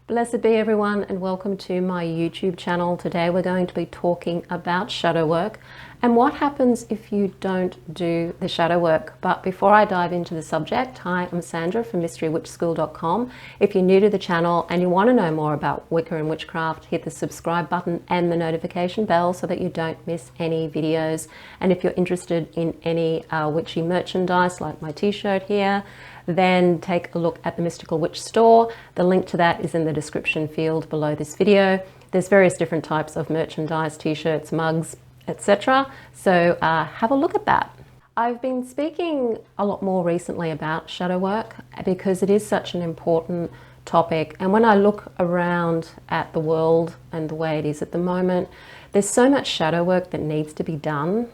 Blessed be everyone, and welcome to my YouTube channel. Today we're going to be talking about shadow work and what happens if you don't do the shadow work. But before I dive into the subject, hi, I'm Sandra from mysterywitchschool.com. If you're new to the channel and you want to know more about Wicca and witchcraft, hit the subscribe button and the notification bell so that you don't miss any videos. And if you're interested in any witchy merchandise like my t-shirt here, then take a look at the Mystical Witch store. The link to that is in the description field below this video. There's various different types of merchandise, t-shirts, mugs, etc. So have a look at that. I've been speaking a lot more recently about shadow work because it is such an important topic. And when I look around at the world and the way it is at the moment, there's so much shadow work that needs to be done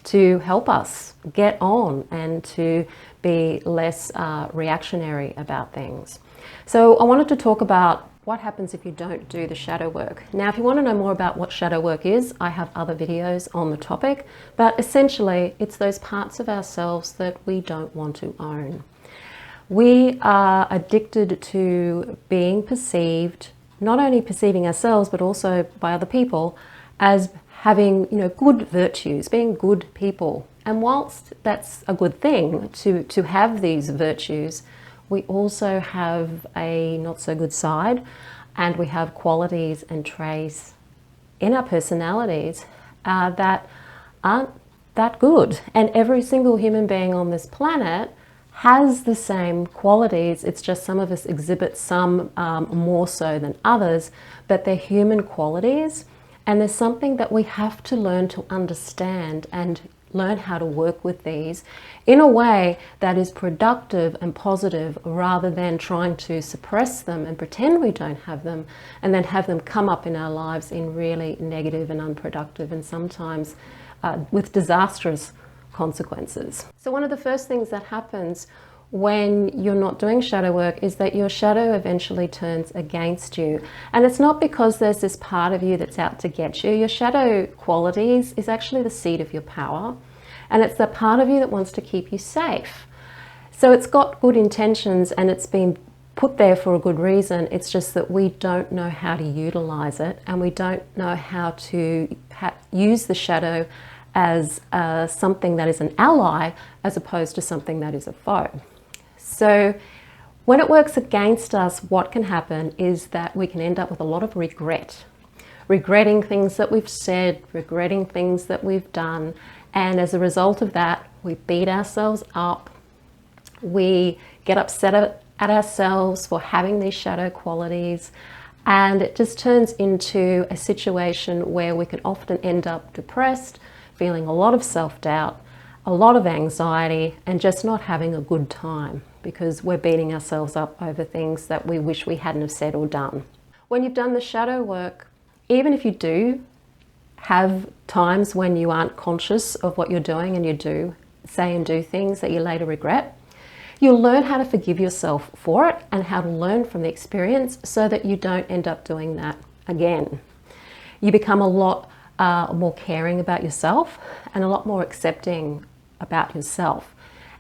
to help us get on and to be less reactionary about things. So I wanted to talk about what happens if you don't do the shadow work. Now, if you want to know more about what shadow work is, I have other videos on the topic, but essentially it's those parts of ourselves that we don't want to own. We are addicted to being perceived, not only perceiving ourselves, but also by other people as having, good virtues, being good people. And whilst that's a good thing to have these virtues, we also have a not so good side, and we have qualities and traits in our personalities that aren't that good. And every single human being on this planet has the same qualities. It's just some of us exhibit some more so than others, but they're human qualities. And there's something that we have to learn to understand and learn how to work with these in a way that is productive and positive, rather than trying to suppress them and pretend we don't have them and then have them come up in our lives in really negative and unproductive and sometimes with disastrous consequences. So one of the first things that happens when you're not doing shadow work is that your shadow eventually turns against you. And it's not because there's this part of you that's out to get you. Your shadow qualities is actually the seat of your power. And it's the part of you that wants to keep you safe. So it's got good intentions and it's been put there for a good reason. It's just that we don't know how to utilize it, and we don't know how to use the shadow as something that is an ally as opposed to something that is a foe. So when it works against us, what can happen is that we can end up with a lot of regret. Regretting things that we've said, regretting things that we've done. And as a result of that, we beat ourselves up. We get upset at ourselves for having these shadow qualities. And it just turns into a situation where we can often end up depressed, feeling a lot of self-doubt, a lot of anxiety, and just not having a good time because we're beating ourselves up over things that we wish we hadn't have said or done. When you've done the shadow work, even if you do have times when you aren't conscious of what you're doing and you do say and do things that you later regret, you'll learn how to forgive yourself for it and how to learn from the experience so that you don't end up doing that again. You become a lot more caring about yourself and a lot more accepting about yourself.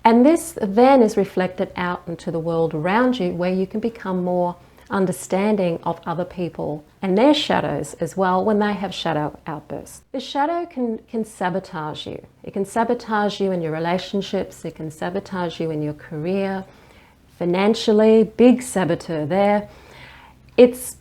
And this then is reflected out into the world around you, where you can become more understanding of other people and their shadows as well when they have shadow outbursts. The shadow can sabotage you. It can sabotage you in your relationships. It can sabotage you in your career, financially, big saboteur there. It's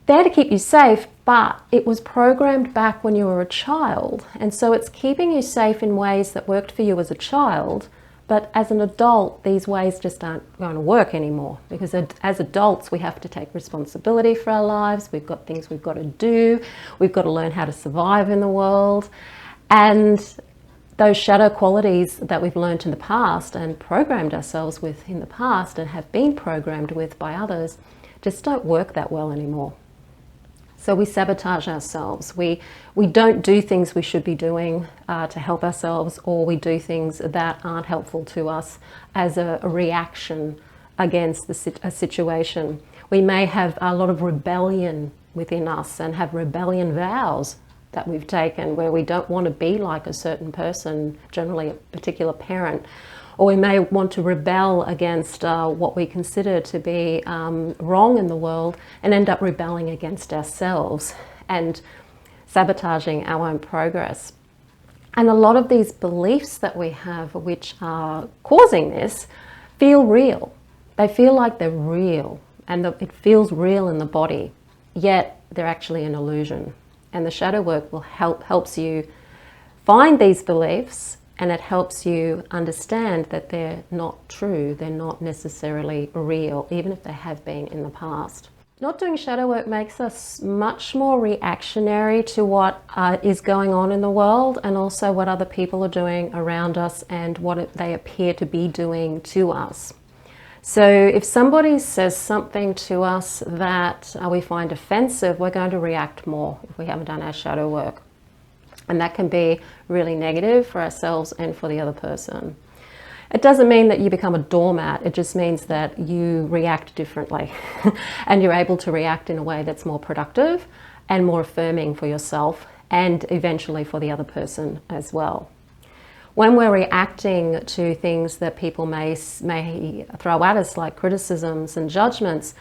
there to keep you safe, but it was programmed back when you were a child. And so it's keeping you safe in ways that worked for you as a child. But as an adult, these ways just aren't going to work anymore, because as adults, we have to take responsibility for our lives. We've got things we've got to do. We've got to learn how to survive in the world. And those shadow qualities that we've learned in the past and programmed ourselves with in the past and have been programmed with by others just don't work that well anymore. So we sabotage ourselves. We don't do things we should be doing to help ourselves, or we do things that aren't helpful to us as a reaction against a situation. We may have a lot of rebellion within us and have rebellion vows that we've taken where we don't want to be like a certain person, generally a particular parent, or we may want to rebel against what we consider to be wrong in the world, and end up rebelling against ourselves and sabotaging our own progress. And a lot of these beliefs that we have, which are causing this, feel real. They feel like they're real, and it feels real in the body, yet they're actually an illusion. And the shadow work will helps you find these beliefs, and it helps you understand that they're not true, they're not necessarily real, even if they have been in the past. Not doing shadow work makes us much more reactionary to what is going on in the world, and also what other people are doing around us and what they appear to be doing to us. So if somebody says something to us that we find offensive, we're going to react more if we haven't done our shadow work. And that can be really negative for ourselves and for the other person. It doesn't mean that you become a doormat. It just means that you react differently and you're able to react in a way that's more productive and more affirming for yourself and eventually for the other person as well. When we're reacting to things that people may throw at us, like criticisms and judgments,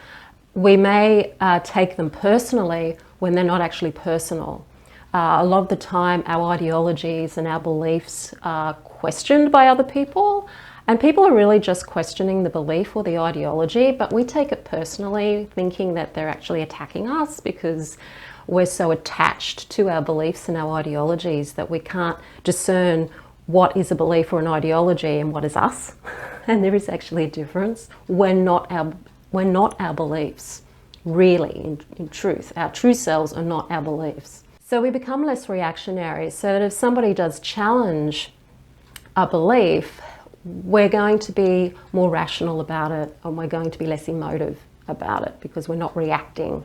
we may take them personally when they're not actually personal. A lot of the time our ideologies and our beliefs are questioned by other people, and people are really just questioning the belief or the ideology, but we take it personally, thinking that they're actually attacking us because we're so attached to our beliefs and our ideologies that we can't discern what is a belief or an ideology and what is us. And there is actually a difference. We're not our beliefs, really, in truth. Our true selves are not our beliefs. So we become less reactionary, so that if somebody does challenge a belief, we're going to be more rational about it, and we're going to be less emotive about it because we're not reacting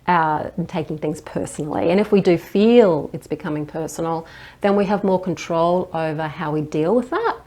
and taking things personally. And if we do feel it's becoming personal, then we have more control over how we deal with that,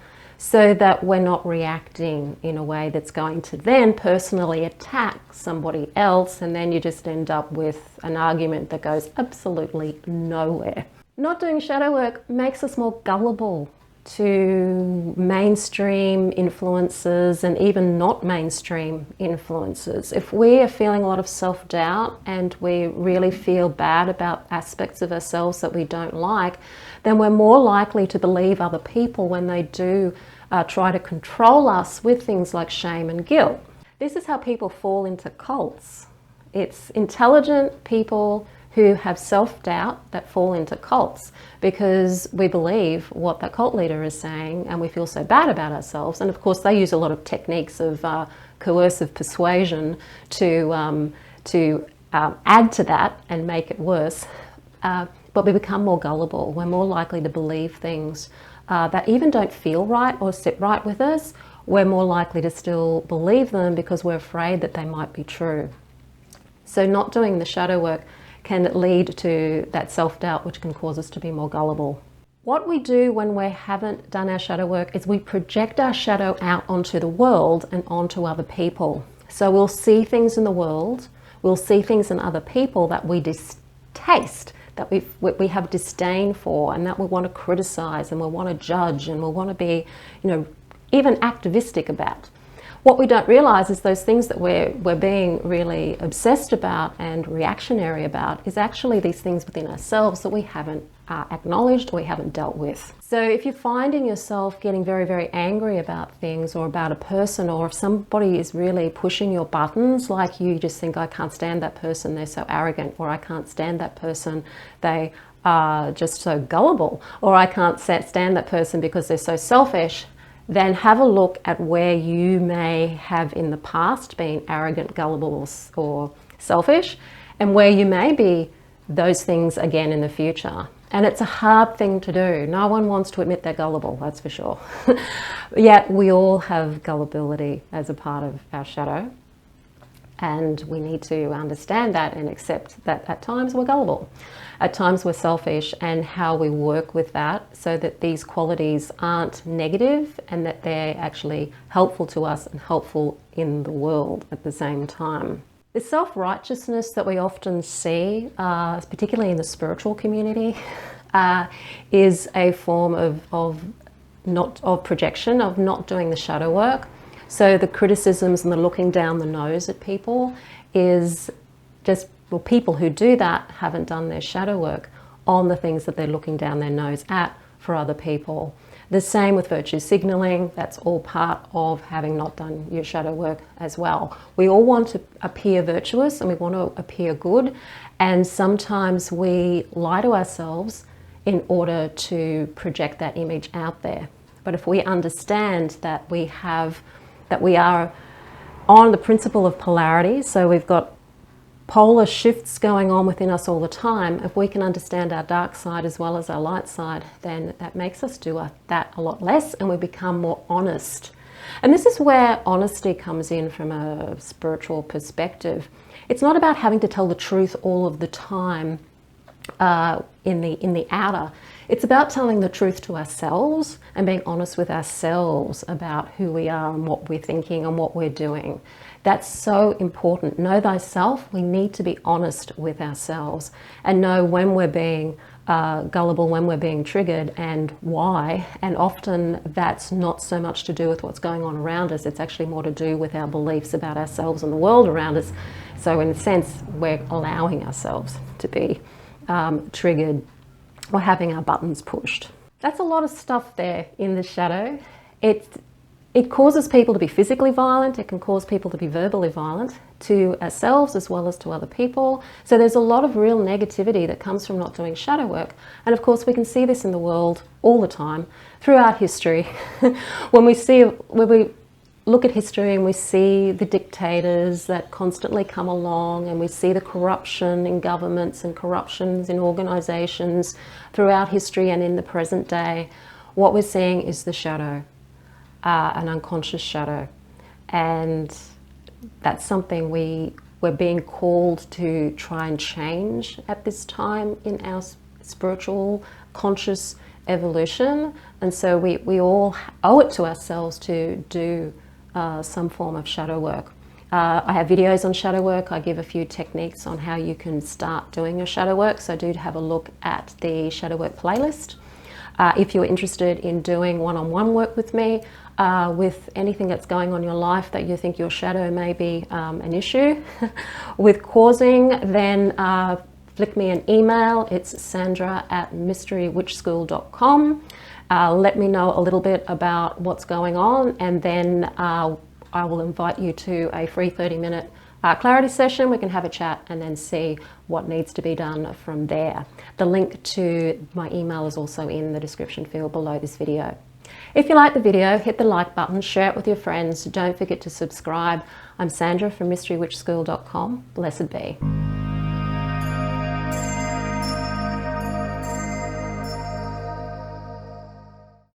so that we're not reacting in a way that's going to then personally attack somebody else, and then you just end up with an argument that goes absolutely nowhere. Not doing shadow work makes us more gullible to mainstream influences and even not mainstream influences. If we are feeling a lot of self-doubt and we really feel bad about aspects of ourselves that we don't like, then we're more likely to believe other people when they do try to control us with things like shame and guilt. This is how people fall into cults. It's intelligent people who have self-doubt that fall into cults because we believe what that cult leader is saying and we feel so bad about ourselves. And of course they use a lot of techniques of coercive persuasion to add to that and make it worse. But we become more gullible. We're more likely to believe things that even don't feel right or sit right with us. We're more likely to still believe them because we're afraid that they might be true. So not doing the shadow work can lead to that self-doubt, which can cause us to be more gullible. What we do when we haven't done our shadow work is we project our shadow out onto the world and onto other people. So we'll see things in the world, we'll see things in other people that we distaste, that we have disdain for, and that we want to criticize and we want to judge and we want to be, even activistic about. What we don't realize is those things that we're being really obsessed about and reactionary about is actually these things within ourselves that we haven't acknowledged or we haven't dealt with. So if you're finding yourself getting very, very angry about things or about a person, or if somebody is really pushing your buttons, like you just think, I can't stand that person, they're so arrogant, or I can't stand that person, they are just so gullible, or I can't stand that person because they're so selfish, then have a look at where you may have in the past been arrogant, gullible, or selfish, and where you may be those things again in the future. And it's a hard thing to do. No one wants to admit they're gullible, that's for sure. Yet we all have gullibility as a part of our shadow. And we need to understand that and accept that at times we're gullible. At times we're selfish, and how we work with that so that these qualities aren't negative and that they're actually helpful to us and helpful in the world at the same time. The self-righteousness that we often see, particularly in the spiritual community, is a form of not of projection, of not doing the shadow work. So the criticisms and the looking down the nose at people is just, well, people who do that haven't done their shadow work on the things that they're looking down their nose at for other people. The same with virtue signaling. That's all part of having not done your shadow work as well. We all want to appear virtuous and we want to appear good, and sometimes we lie to ourselves in order to project that image out there. But if we understand that we are on the principle of polarity, so we've got polar shifts going on within us all the time, if we can understand our dark side as well as our light side, then that makes us do that a lot less, and we become more honest. And this is where honesty comes in from a spiritual perspective. It's not about having to tell the truth all of the time in the outer. It's about telling the truth to ourselves and being honest with ourselves about who we are and what we're thinking and what we're doing. That's so important. Know thyself. We need to be honest with ourselves and know when we're being gullible, when we're being triggered, and why. And often that's not so much to do with what's going on around us. It's actually more to do with our beliefs about ourselves and the world around us. So in a sense, we're allowing ourselves to be triggered or having our buttons pushed. That's a lot of stuff there in the shadow. It causes people to be physically violent. It can cause people to be verbally violent to ourselves as well as to other people. So there's a lot of real negativity that comes from not doing shadow work. And of course we can see this in the world all the time throughout history. when we look at history and we see the dictators that constantly come along, and we see the corruption in governments and corruptions in organizations throughout history and in the present day, what we're seeing is the shadow, an unconscious shadow. And that's something we're being called to try and change at this time in our spiritual conscious evolution. And so we all owe it to ourselves to do some form of shadow work. I have videos on shadow work. I give a few techniques on how you can start doing your shadow work, so do have a look at the shadow work playlist. If you're interested in doing one-on-one work with me, with anything that's going on in your life that you think your shadow may be an issue with causing, then flick me an email. It's sandra@mysterywitchschool.com. Let me know a little bit about what's going on, and then I will invite you to a free 30-minute clarity session. We can have a chat and then see what needs to be done from there. The link to my email is also in the description field below this video. If you like the video, hit the like button, share it with your friends. Don't forget to subscribe. I'm Sandra from mysterywitchschool.com. Blessed be.